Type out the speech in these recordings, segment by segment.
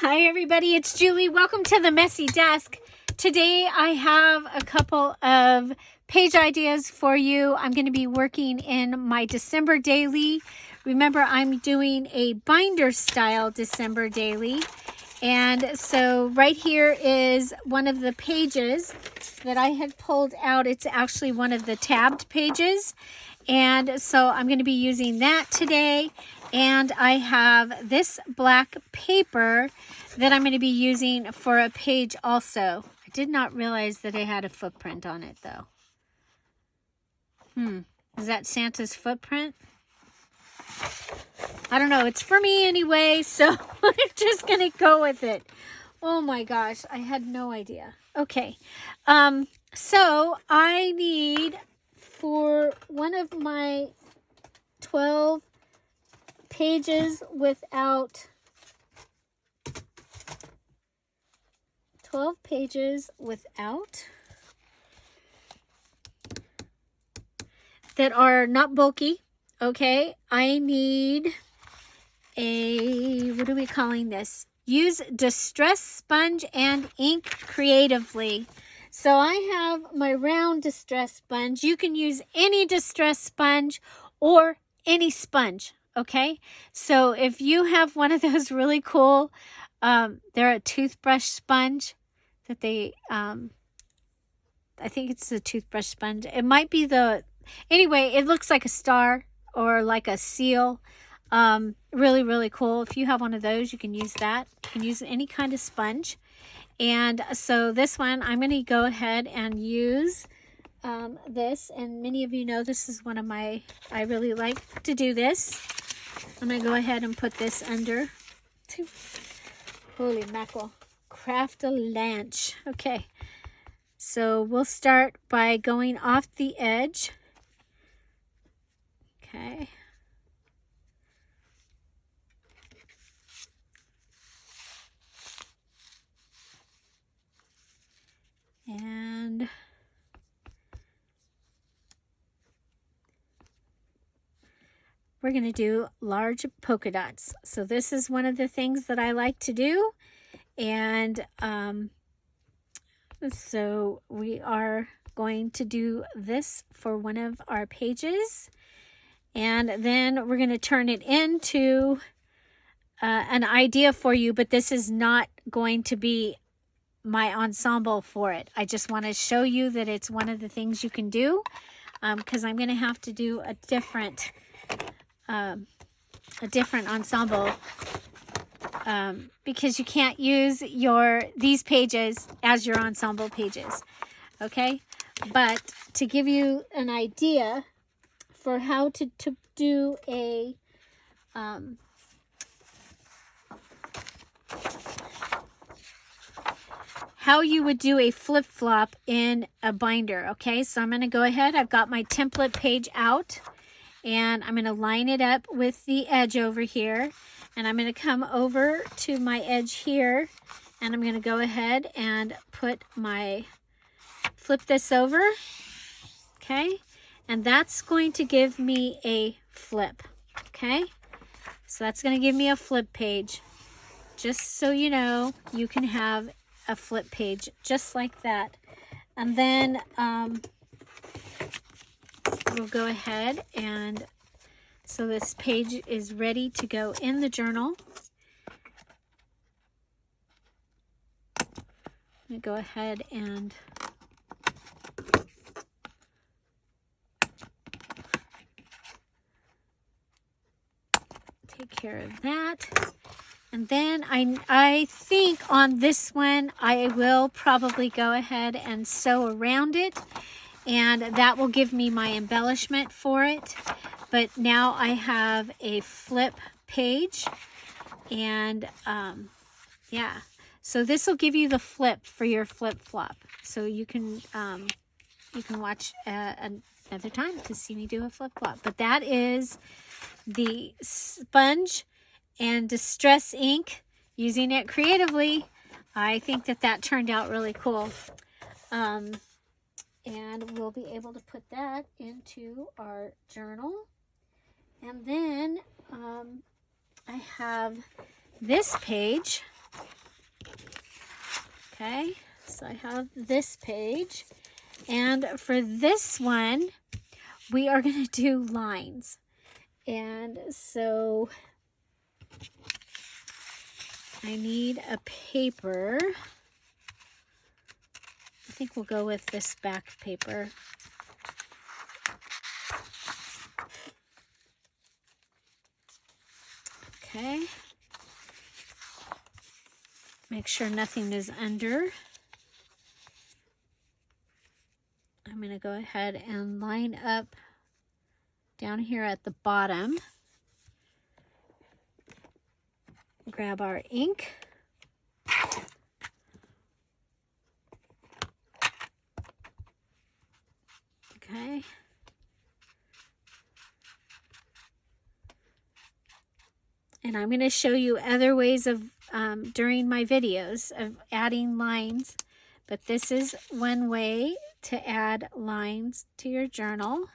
Hi everybody, it's Julie. Welcome to the Messy Desk. Today I have a couple of page ideas for you. I'm going to be working in my December daily. Remember, I'm doing a binder style December daily. And so right here is one of the pages that I had pulled out. It's actually one of the tabbed pages. And so I'm going to be using that today. And I have this black paper that I'm going to be using for a page also. I did not realize that it had a footprint on it though. Is that Santa's footprint? I don't know. It's for me anyway, so I'm just going to go with it. Oh my gosh, I had no idea. Okay, so I need, for one of my 12 pages without, 12 pages without, that are not bulky, okay, I need a, what are we calling this? Use distress sponge and ink creatively. So I have my round distress sponge. You can use any distress sponge or any sponge, okay? So if you have one of those really cool, they're a toothbrush sponge that they, I think it's a toothbrush sponge. It might be the, anyway, it looks like a star or like a seal. Really, really cool. If you have one of those, you can use that. You can use any kind of sponge. And so this one, I'm going to go ahead and use this. And many of you know this is one of my, I really like to do this. I'm going to go ahead and put this under. Holy mackerel. Craft a lunch. Okay. So we'll start by going off the edge. Okay. And we're going to do large polka dots. So this is one of the things that I like to do. And so we are going to do this for one of our pages. And then we're going to turn it into an idea for you, but this is not going to be my ensemble for it. I just want to show you that it's one of the things you can do, because I'm going to have to do a different ensemble, because you can't use these pages as your ensemble pages. Okay, but to give you an idea for how to do a how you would do a flip-flop in a binder. Okay, so I'm going to go ahead. I've got my template page out, and I'm going to line it up with the edge over here, and I'm going to come over to my edge here, and I'm going to go ahead and flip this over. Okay, and that's going to give me a flip. Okay, so that's going to give me a flip page. Just so you know, you can have a flip page just like that. And then we'll go ahead, and so this page is ready to go in the journal. I'm going to go ahead and take care of that. And then I think on this one, I will probably go ahead and sew around it, and that will give me my embellishment for it. But now I have a flip page, and yeah, so this will give you the flip for your flip-flop. So you can watch another time to see me do a flip-flop. But that is the sponge and distress ink, using it creatively. I think that turned out really cool. And we'll be able to put that into our journal. And then I have this page Okay, so I have this page. And for this one, we are going to do lines. And so I need a paper. I think we'll go with this back paper. Okay. Make sure nothing is under. I'm going to go ahead and line up down here at the bottom. Grab our ink. Okay. And I'm going to show you other ways of, during my videos, of adding lines. But this is one way to add lines to your journal. You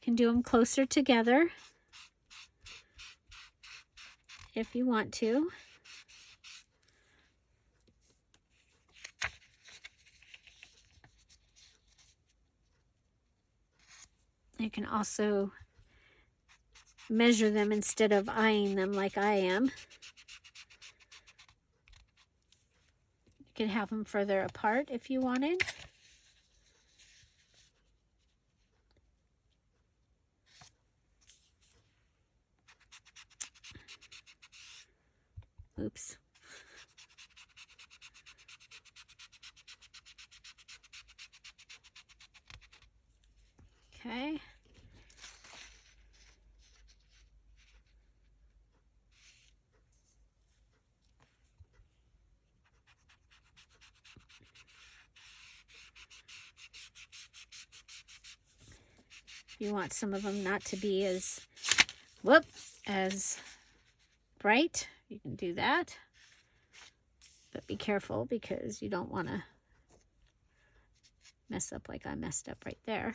can do them closer together if you want to. You can also measure them instead of eyeing them like I am. You can have them further apart if you wanted. Oops. Okay. You want some of them not to be as bright, you can do that. But be careful because you don't want to mess up like I messed up right there.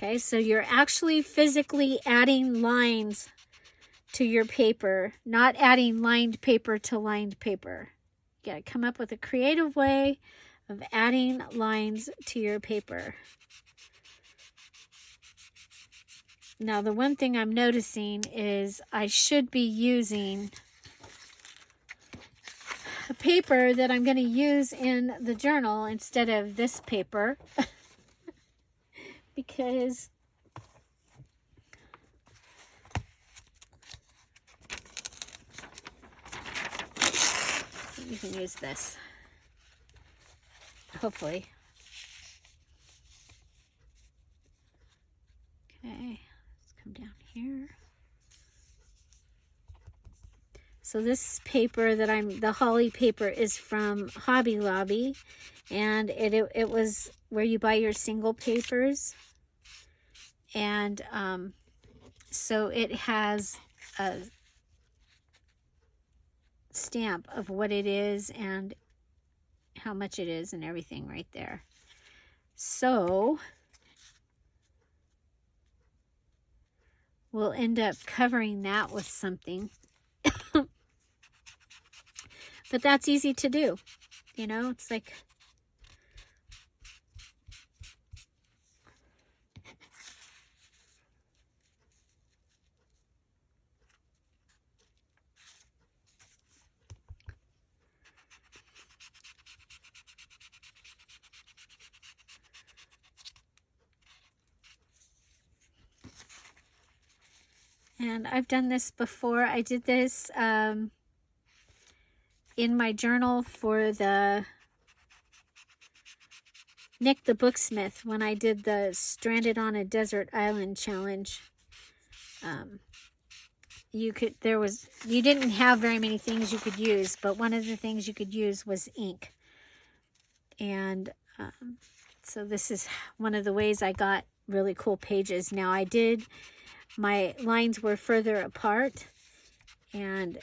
Okay, so you're actually physically adding lines to your paper, not adding lined paper to lined paper. You gotta come up with a creative way of adding lines to your paper. Now, the one thing I'm noticing is I should be using a paper that I'm going to use in the journal instead of this paper because you can use this, hopefully. Okay, let's come down here. So this paper that the holly paper is from Hobby Lobby, and it was where you buy your single papers. And so it has a stamp of what it is and how much it is and everything right there. So we'll end up covering that with something. But that's easy to do. You know, it's like and I've done this before. I did this in my journal for the Nick the Booksmith when I did the Stranded on a Desert Island challenge. You didn't have very many things you could use, but one of the things you could use was ink. And so this is one of the ways I got really cool pages. Now my lines were further apart, and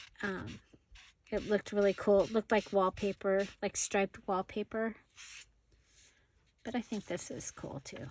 it looked really cool. It looked like wallpaper, like striped wallpaper. But I think this is cool too.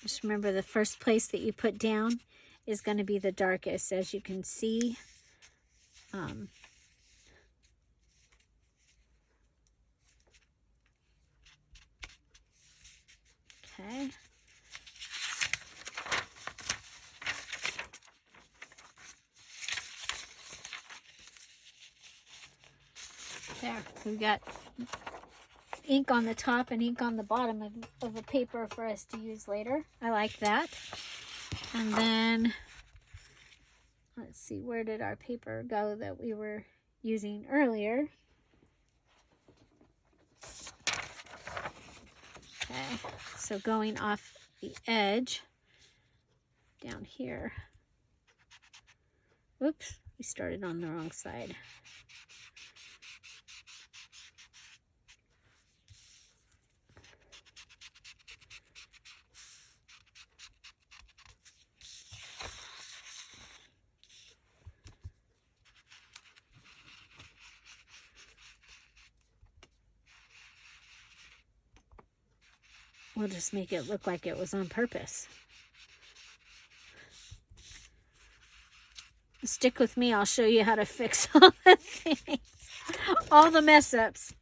Just remember, the first place that you put down is going to be the darkest, as you can see. Okay. There, we've got ink on the top and ink on the bottom of a paper for us to use later. I like that. And then, let's see, where did our paper go that we were using earlier? Okay, so going off the edge down here. Whoops, we started on the wrong side. We'll just make it look like it was on purpose. Stick with me, I'll show you how to fix all the things, all the mess ups.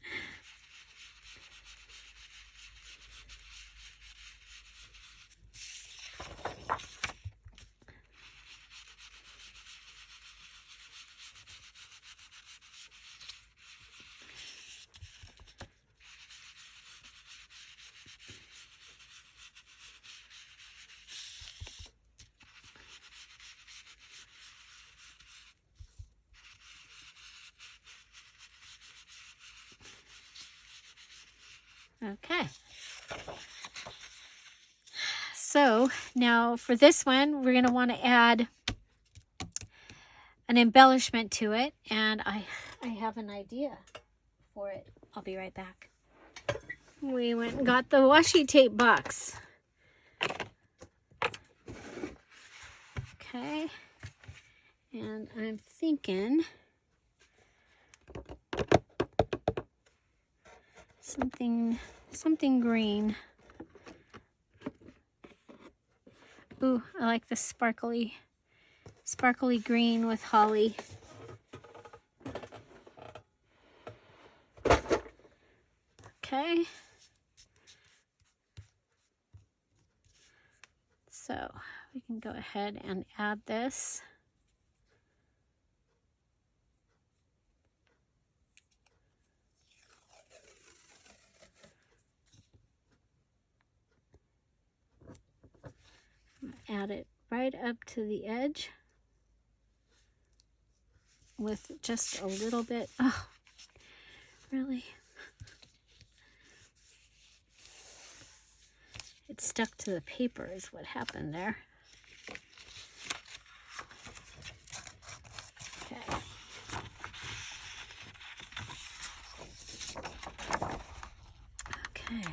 Okay, so now for this one, we're going to want to add an embellishment to it, and I have an idea for it. I'll be right back. We went and got the washi tape box. Okay, and I'm thinking something green. Ooh, I like the sparkly green with holly. Okay. So we can go ahead and add this. Add it right up to the edge with just a little bit. Oh, really? It stuck to the paper is what happened there. Okay. Okay.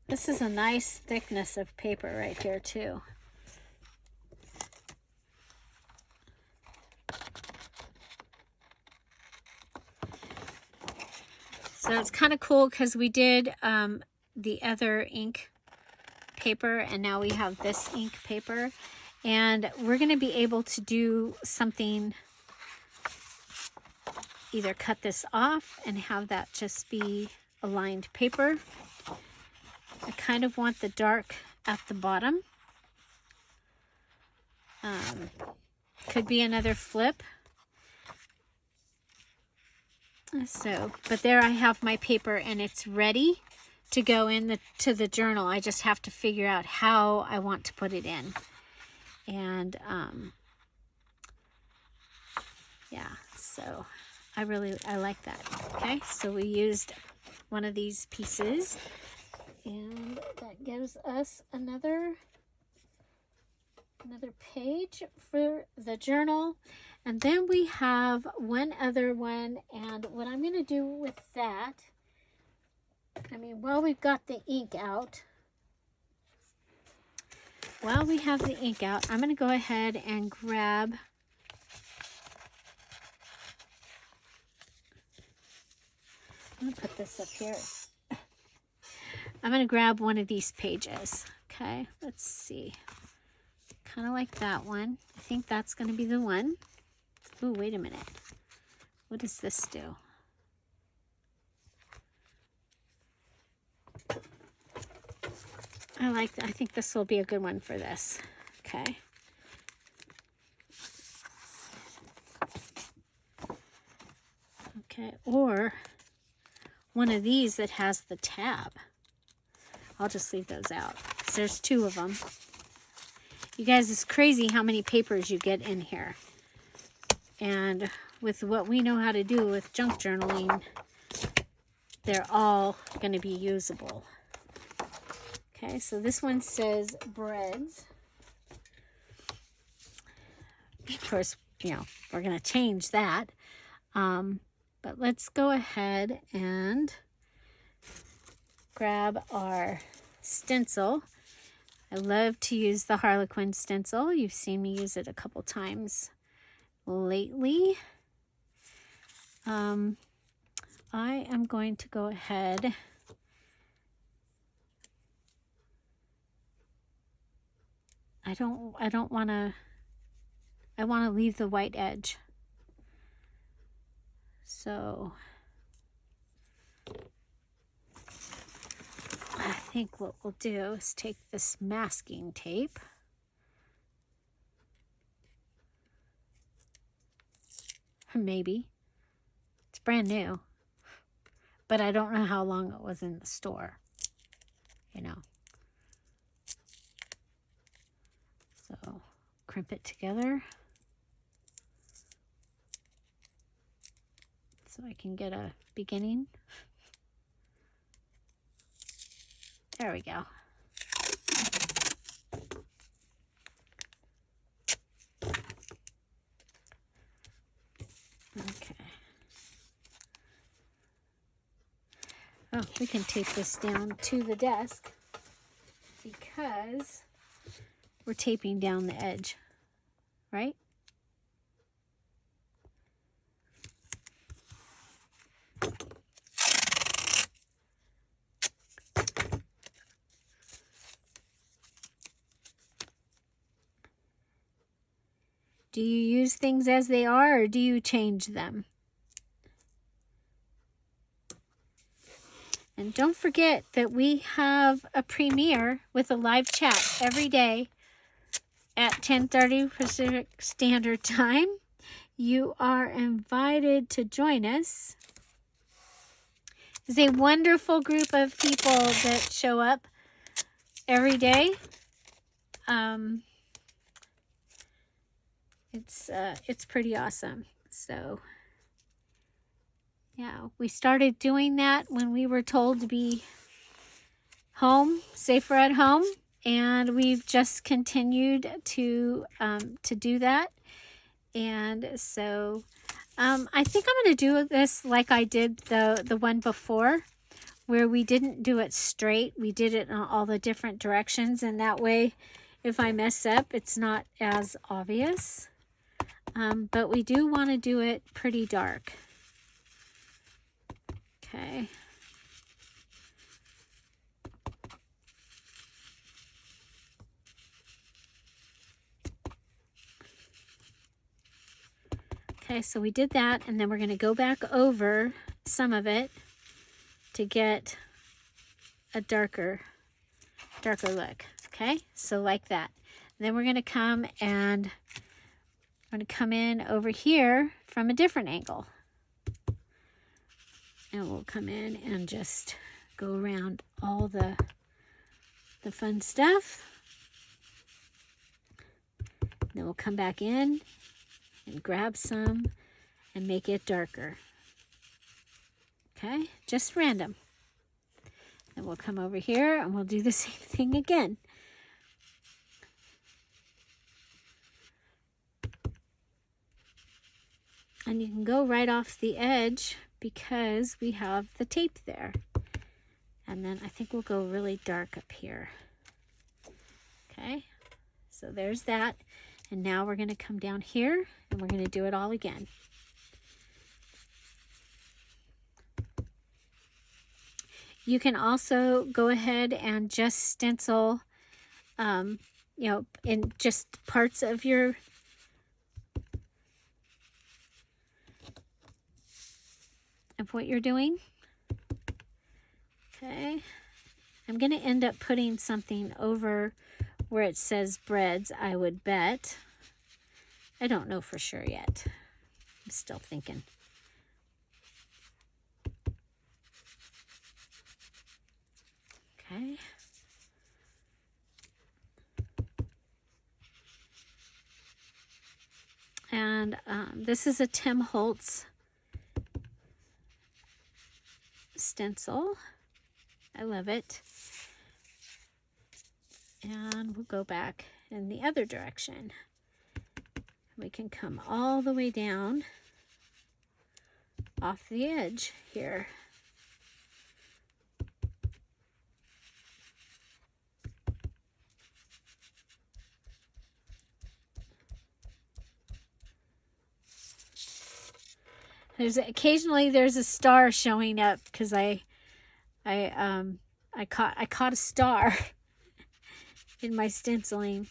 This is a nice thickness of paper right here too. So it's kind of cool because we did the other ink paper and now we have this ink paper, and we're going to be able to do something, either cut this off and have that just be a lined paper. I kind of want the dark at the bottom. Could be another flip. So, but there I have my paper and it's ready to go in to the journal. I just have to figure out how I want to put it in. And yeah, so I like that. Okay, so we used one of these pieces. And that gives us another page for the journal. And then we have one other one, and what I'm going to do with that, I mean, while we've got the ink out, while we have the ink out, I'm going to go ahead and grab I'm going to put this up here. I'm going to grab one of these pages. Okay, let's see. Kind of like that one. I think that's going to be the one. Oh, wait a minute. What does this do? I think this will be a good one for this. Okay. Okay, or one of these that has the tab. I'll just leave those out. There's two of them. You guys, it's crazy how many papers you get in here. And with what we know how to do with junk journaling, they're all going to be usable. Okay, so this one says breads. Of course, you know, we're going to change that. But let's go ahead and grab our stencil. I love to use the Harlequin stencil. You've seen me use it a couple times lately. I am going to go ahead I want to leave the white edge. So I think what we'll do is take this masking tape. Maybe. It's brand new. But I don't know how long it was in the store. You know. So crimp it together so I can get a beginning. There we go. Okay. Oh, we can tape this down to the desk because we're taping down the edge, right? Do you use things as they are, or do you change them? And don't forget that we have a premiere with a live chat every day at 10:30 Pacific Standard Time. You are invited to join us. It's a wonderful group of people that show up every day. It's pretty awesome. So yeah, we started doing that when we were told to be home, safer at home, and we've just continued to do that. And so I think I'm going to do this like I did the one before, where we didn't do it straight. We did it in all the different directions, and that way if I mess up, it's not as obvious. But we do want to do it pretty dark. Okay. Okay, so we did that, and then we're going to go back over some of it to get a darker look. Okay, so like that. And then we're going to come and I'm going to come in over here from a different angle. And we'll come in and just go around all the fun stuff. Then we'll come back in and grab some and make it darker. Okay, just random. Then we'll come over here and we'll do the same thing again. And you can go right off the edge because we have the tape there. And then I think we'll go really dark up here. Okay, so there's that. And now we're going to come down here and we're going to do it all again. You can also go ahead and just stencil, you know, in just parts of your what you're doing. Okay, I'm going to end up putting something over where it says breads, I would bet. I don't know for sure yet. I'm still thinking. Okay. And this is a Tim Holtz stencil. I love it. And we'll go back in the other direction. We can come all the way down off the edge here. Occasionally there's a star showing up because I caught a star in my stenciling.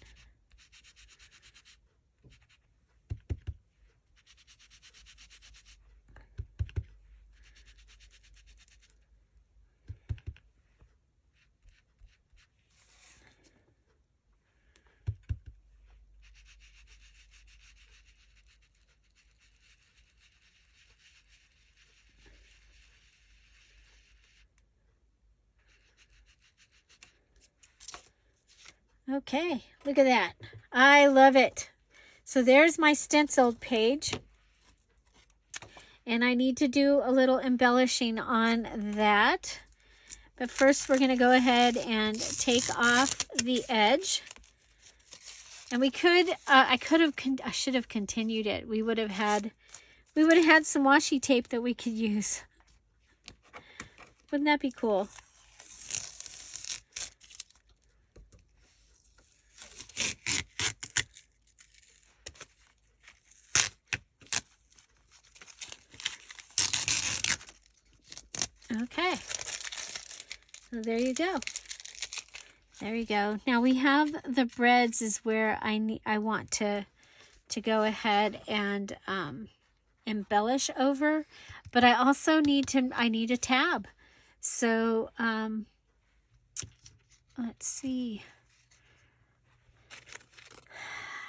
Okay, look at that. I love it. So there's my stenciled page. And I need to do a little embellishing on that. But first we're going to go ahead and take off the edge. And we could, I should have continued it. We would have had some washi tape that we could use. Wouldn't that be cool? Okay, so there you go. There you go. Now we have the breads is where I want to go ahead and embellish over, but I also need a tab. So let's see.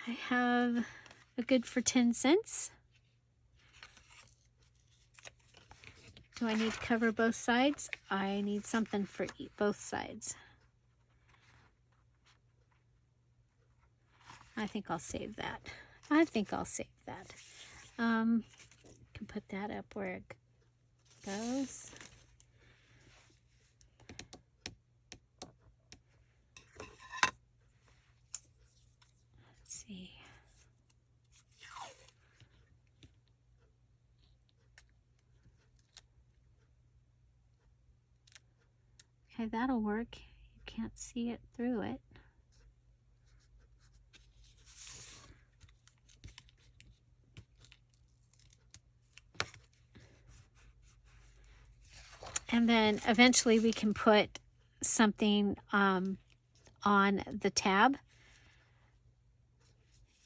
I have a good for 10 cents. Do I need to cover both sides? I need something for both sides. I think I'll save that. I can put that up where it goes. Let's see. Okay, that'll work. You can't see it through it. And then eventually we can put something on the tab,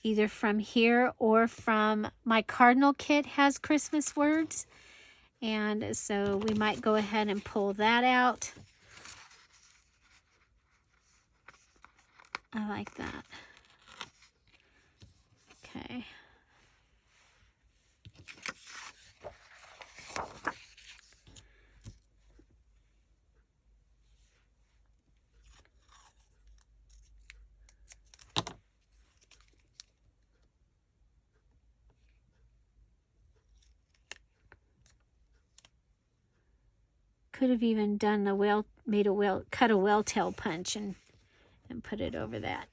either from here or from my Cardinal kit has Christmas words. And so we might go ahead and pull that out. I like that. Okay. Could have even done a whale, cut a whale tail punch and put it over that.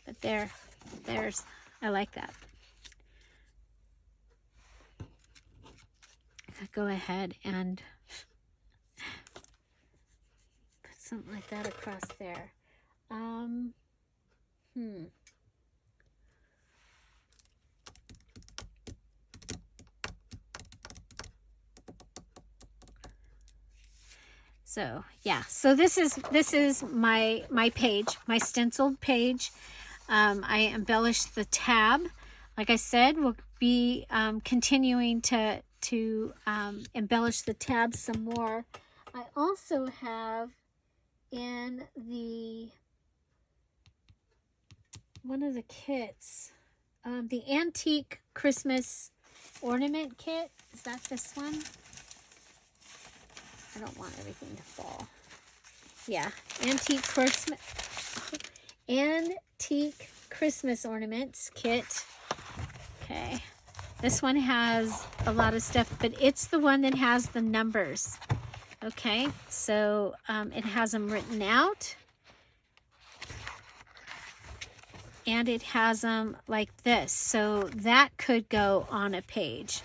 But there's, I like that. I'll go ahead and put something like that across there. So yeah, so this is my page, my stenciled page. I embellished the tab. Like I said, we'll be continuing to embellish the tab some more. I also have in one of the kits, the antique Christmas ornament kit. Is that this one? I don't want everything to fall. Yeah, antique Christmas ornaments kit. Okay, this one has a lot of stuff, but it's the one that has the numbers. Okay, so it has them written out, and it has them like this, so that could go on a page.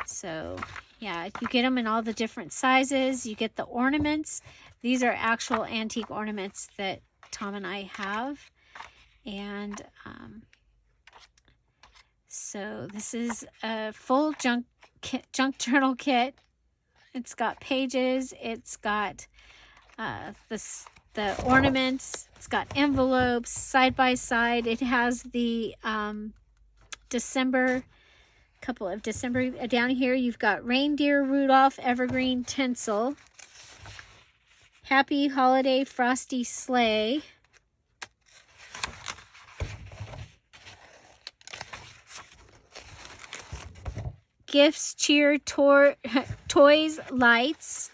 So yeah, you get them in all the different sizes. You get the ornaments. These are actual antique ornaments that Tom and I have. And so this is a full junk journal kit. It's got pages. It's got the ornaments. It's got envelopes side by side. It has the couple of December. Down here you've got reindeer, Rudolph, evergreen tinsel, happy holiday frosty sleigh, gifts, cheer, toys, lights,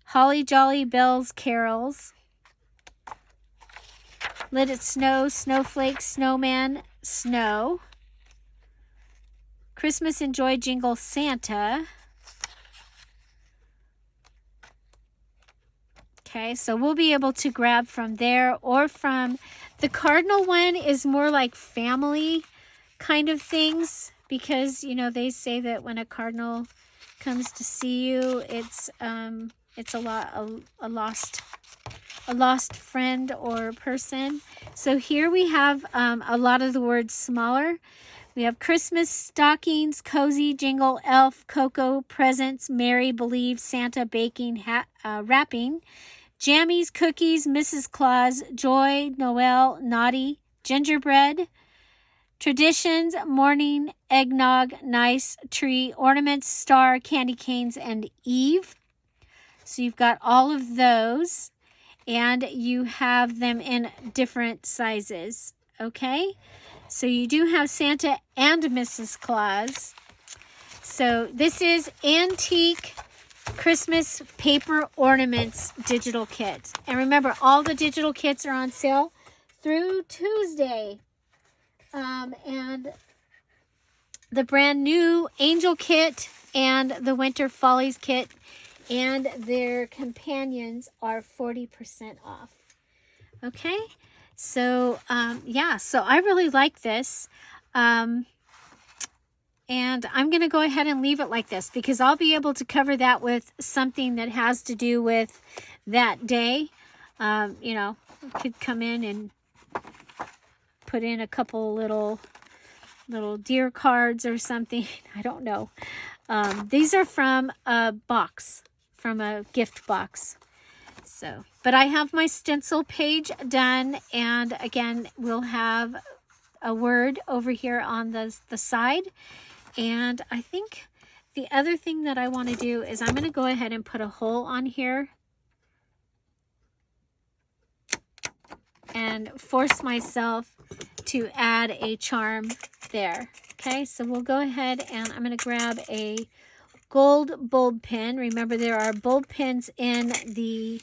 holly jolly bells, carols, let it snow, snowflakes, snowman, snow, Christmas enjoy jingle Santa. Okay, so we'll be able to grab from there or from the cardinal one is more like family kind of things, because you know they say that when a cardinal comes to see you, it's a lost friend or person. So here we have a lot of the words smaller. We have Christmas, stockings, cozy, jingle, elf, cocoa, presents, Mary, believe, Santa, baking, wrapping, jammies, cookies, Mrs. Claus, joy, Noel, naughty, gingerbread, traditions, morning, eggnog, nice, tree, ornaments, star, candy canes, and Eve. So you've got all of those, and you have them in different sizes, okay? So you do have Santa and Mrs. Claus. So this is Antique Christmas Paper Ornaments Digital Kit. And remember, all the digital kits are on sale through Tuesday. And the brand new Angel Kit and the Winter Follies Kit and their companions are 40% off. Okay? So, yeah, so I really like this. And I'm going to go ahead and leave it like this because I'll be able to cover that with something that has to do with that day. You know, could come in and put in a couple little deer cards or something. I don't know. These are from a box, from a gift box. So, but I have my stencil page done, and again, we'll have a word over here on the side. And I think the other thing that I want to do is I'm going to go ahead and put a hole on here and force myself to add a charm there. Okay, so we'll go ahead and I'm going to grab a gold bulb pin. Remember, there are bulb pins in the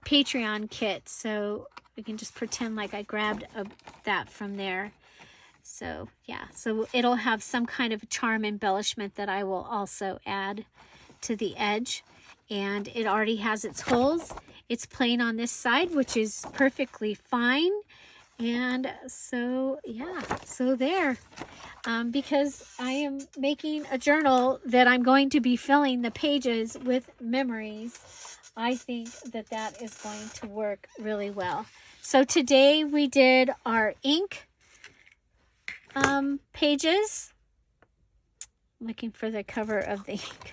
Patreon kit, so we can just pretend like I grabbed that from there. So yeah, so it'll have some kind of charm embellishment that I will also add to the edge. And it already has its holes. It's plain on this side, which is perfectly fine. And so yeah, so there. Because I am making a journal that I'm going to be filling the pages with memories, I think that that is going to work really well. So today we did our ink pages. Looking for the cover of the ink.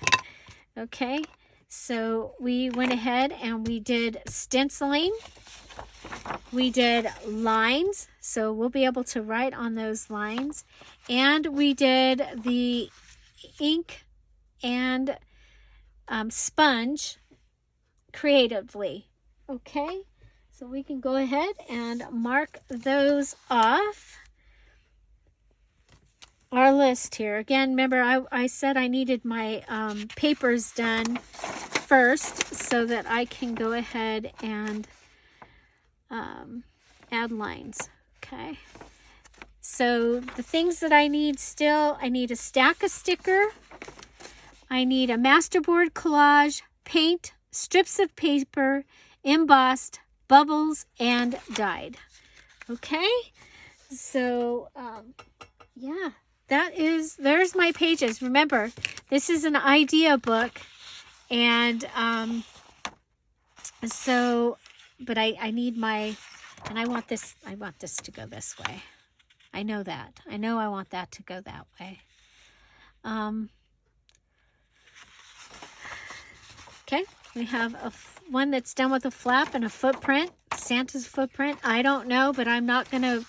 Okay, so we went ahead and we did stenciling. We did lines, so we'll be able to write on those lines. And we did the ink and sponge creatively. Okay, so we can go ahead and mark those off our list here. Again, remember I said I needed my papers done first so that I can go ahead and add lines. Okay, so the things that I need still, I need a stack of sticker, I need a masterboard collage, paint, strips of paper, embossed, bubbles, and dyed. Okay, so yeah, there's my pages. Remember, this is an idea book, and so but I need my, and I want this to go this way. I know that. I know I want that to go that way. Okay, we have one that's done with a flap and a footprint, Santa's footprint. I don't know, but I'm not gonna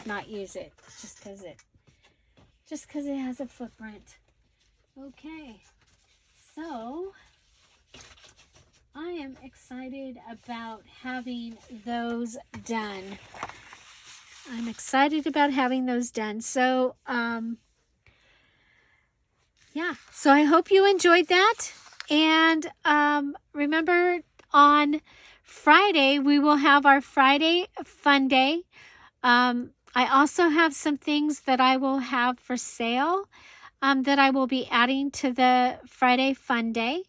not use it just because it has a footprint. Okay, so I am excited about having those done. I'm excited about having those done. So, yeah. So I hope you enjoyed that. And remember, on Friday, we will have our Friday Fun Day. I also have some things that I will have for sale that I will be adding to the Friday Fun Day.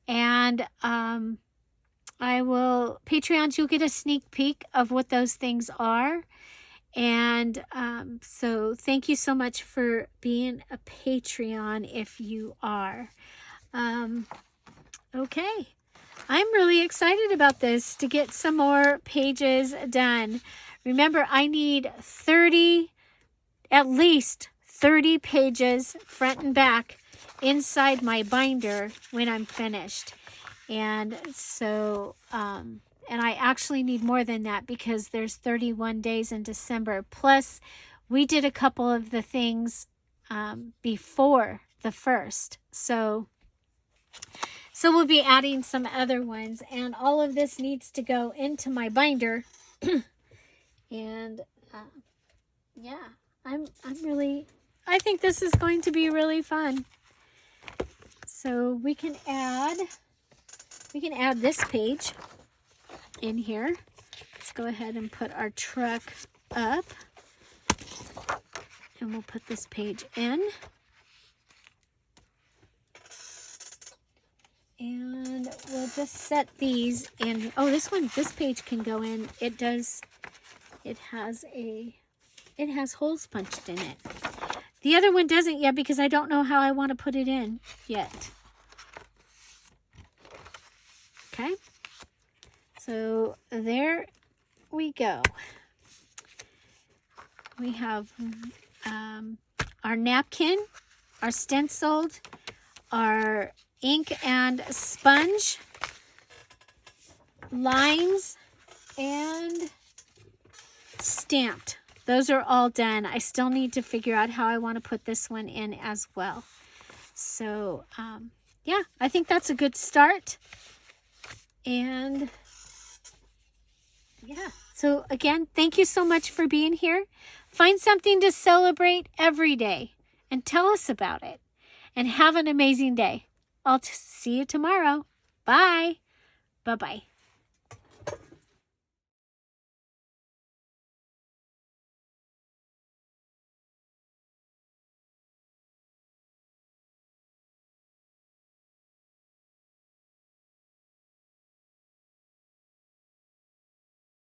And I will, Patreons, you'll get a sneak peek of what those things are. And so thank you so much for being a Patreon if you are. Okay, I'm really excited about this, to get some more pages done. Remember, I need at least 30 pages front and back inside my binder when I'm finished. And so and I actually need more than that, because there's 31 days in December, plus we did a couple of the things before the 1st, so we'll be adding some other ones, and all of this needs to go into my binder. And yeah, I think this is going to be really fun. So we can add this page in here. Let's go ahead and put our truck up, and we'll put this page in. And we'll just set these in. Oh, this page can go in. It has holes punched in it. The other one doesn't yet, because I don't know how I want to put it in yet. Okay, so there we go. We have our napkin, our stenciled, our ink and sponge, lines, and stamped. Those are all done. I still need to figure out how I want to put this one in as well. So, yeah, I think that's a good start. And yeah, so again, thank you so much for being here. Find something to celebrate every day and tell us about it. And have an amazing day. I'll see you tomorrow. Bye. Bye-bye.